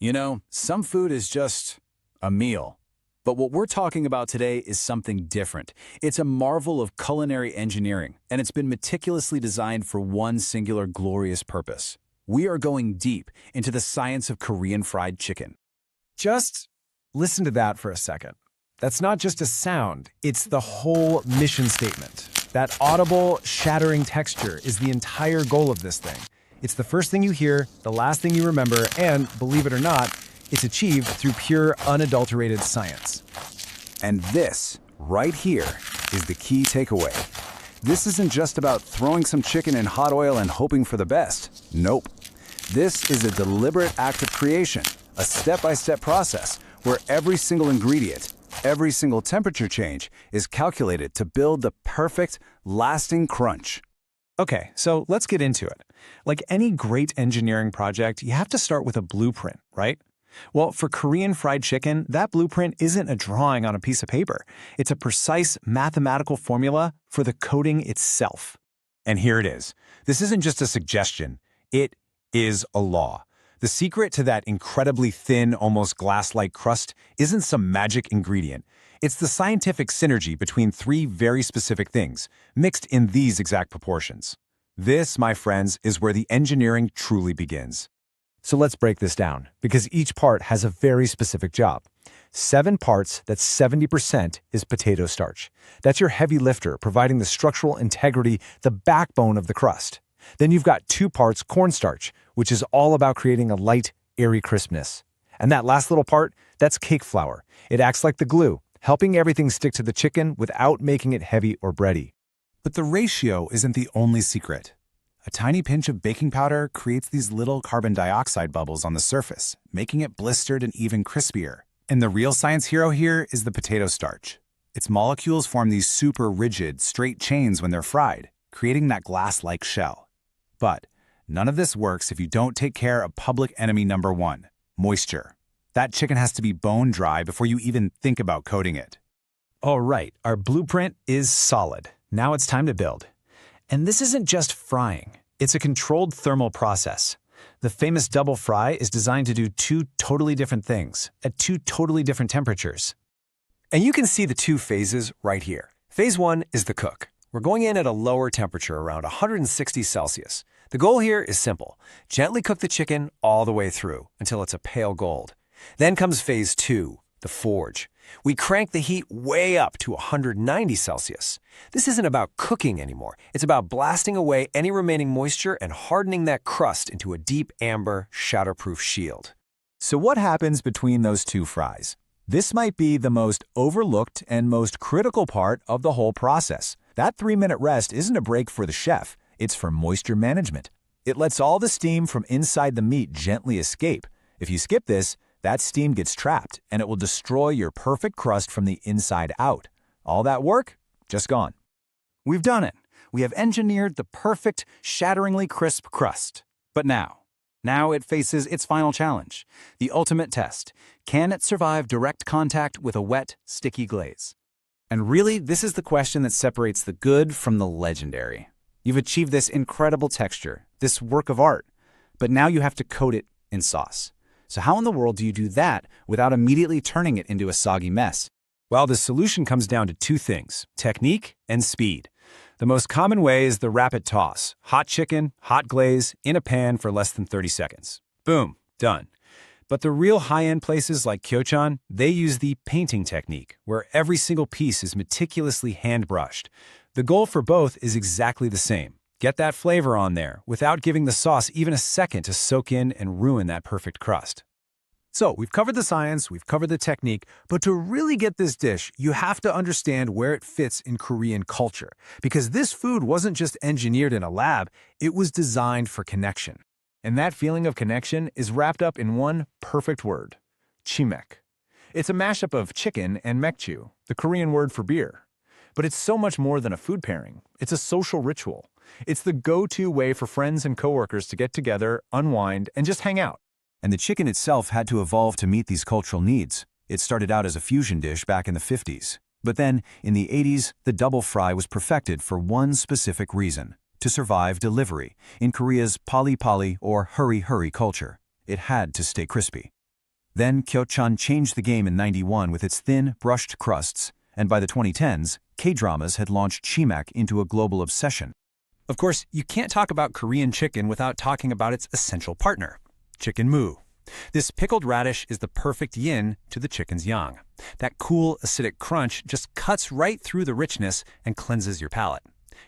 You know, some food is just a meal. But what we're talking about today is something different. It's a marvel of culinary engineering, and it's been meticulously designed for one singular glorious purpose. We are going deep into the science of Korean fried chicken. Just listen to that for a second. That's not just a sound, it's the whole mission statement. That audible, shattering texture is the entire goal of this thing. It's the first thing you hear, the last thing you remember, and, believe it or not, it's achieved through pure, unadulterated science. And this, right here, is the key takeaway. This isn't just about throwing some chicken in hot oil and hoping for the best. Nope. This is a deliberate act of creation, a step-by-step process where every single ingredient, every single temperature change is calculated to build the perfect, lasting crunch. Okay, so let's get into it. Like any great engineering project, you have to start with a blueprint, right? Well, for Korean fried chicken, that blueprint isn't a drawing on a piece of paper. It's a precise mathematical formula for the coating itself. And here it is. This isn't just a suggestion. It is a law. The secret to that incredibly thin, almost glass-like crust isn't some magic ingredient. It's the scientific synergy between three very specific things, mixed in these exact proportions. This, my friends, is where the engineering truly begins. So let's break this down, because each part has a very specific job. 7 parts, that's 70%, is potato starch. That's your heavy lifter, providing the structural integrity, the backbone of the crust. Then you've got 2 parts cornstarch, which is all about creating a light, airy crispness. And that last little part, that's cake flour. It acts like the glue, helping everything stick to the chicken without making it heavy or bready. But the ratio isn't the only secret. A tiny pinch of baking powder creates these little carbon dioxide bubbles on the surface, making it blistered and even crispier. And the real science hero here is the potato starch. Its molecules form these super rigid, straight chains when they're fried, creating that glass-like shell. But none of this works if you don't take care of public enemy number 1, moisture. That chicken has to be bone dry before you even think about coating it. All right, our blueprint is solid. Now it's time to build. And this isn't just frying. It's a controlled thermal process. The famous double fry is designed to do 2 totally different things at 2 totally different temperatures. And you can see the 2 phases right here. Phase 1 is the cook. We're going in at a lower temperature, around 160 Celsius. The goal here is simple. Gently cook the chicken all the way through until it's a pale gold. Then comes phase 2, the forge. We crank the heat way up to 190 Celsius. This isn't about cooking anymore. It's about blasting away any remaining moisture and hardening that crust into a deep amber, shatterproof shield. So what happens between those 2 fries? This might be the most overlooked and most critical part of the whole process. That 3-minute rest isn't a break for the chef. It's for moisture management. It lets all the steam from inside the meat gently escape. If you skip this, that steam gets trapped, and it will destroy your perfect crust from the inside out. All that work, just gone. We've done it. We have engineered the perfect, shatteringly crisp crust. But now it faces its final challenge, the ultimate test. Can it survive direct contact with a wet, sticky glaze? And really, this is the question that separates the good from the legendary. You've achieved this incredible texture, this work of art, but now you have to coat it in sauce. So how in the world do you do that without immediately turning it into a soggy mess? Well, the solution comes down to 2 things, technique and speed. The most common way is the rapid toss. Hot chicken, hot glaze, in a pan for less than 30 seconds. Boom, done. But the real high-end places like Kyochon, they use the painting technique, where every single piece is meticulously hand-brushed. The goal for both is exactly the same. Get that flavor on there without giving the sauce even a second to soak in and ruin that perfect crust. So we've covered the science, we've covered the technique, but to really get this dish, you have to understand where it fits in Korean culture. Because this food wasn't just engineered in a lab, it was designed for connection. And that feeling of connection is wrapped up in one perfect word, chimek. It's a mashup of chicken and mekju, the Korean word for beer. But it's so much more than a food pairing. It's a social ritual. It's the go-to way for friends and coworkers to get together, unwind, and just hang out. And the chicken itself had to evolve to meet these cultural needs. It started out as a fusion dish back in the 50s. But then, in the 80s, the double fry was perfected for one specific reason: to survive delivery. In Korea's pali-pali or hurry-hurry culture, it had to stay crispy. Then Kyochon changed the game in '91 with its thin, brushed crusts, and by the 2010s, K-dramas had launched chimak into a global obsession. Of course, you can't talk about Korean chicken without talking about its essential partner, chicken-mu. This pickled radish is the perfect yin to the chicken's yang. That cool, acidic crunch just cuts right through the richness and cleanses your palate.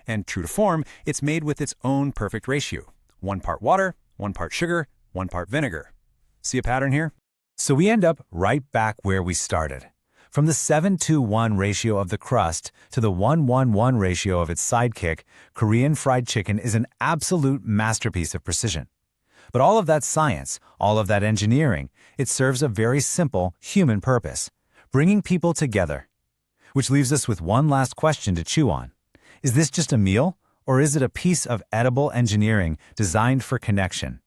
And true to form, it's made with its own perfect ratio. 1 part water, 1 part sugar, 1 part vinegar. See a pattern here? So we end up right back where we started. From the 7-to-1 ratio of the crust to the 1-1-1 ratio of its sidekick, Korean fried chicken is an absolute masterpiece of precision. But all of that science, all of that engineering, it serves a very simple human purpose, bringing people together. Which leaves us with one last question to chew on. Is this just a meal, or is it a piece of edible engineering designed for connection?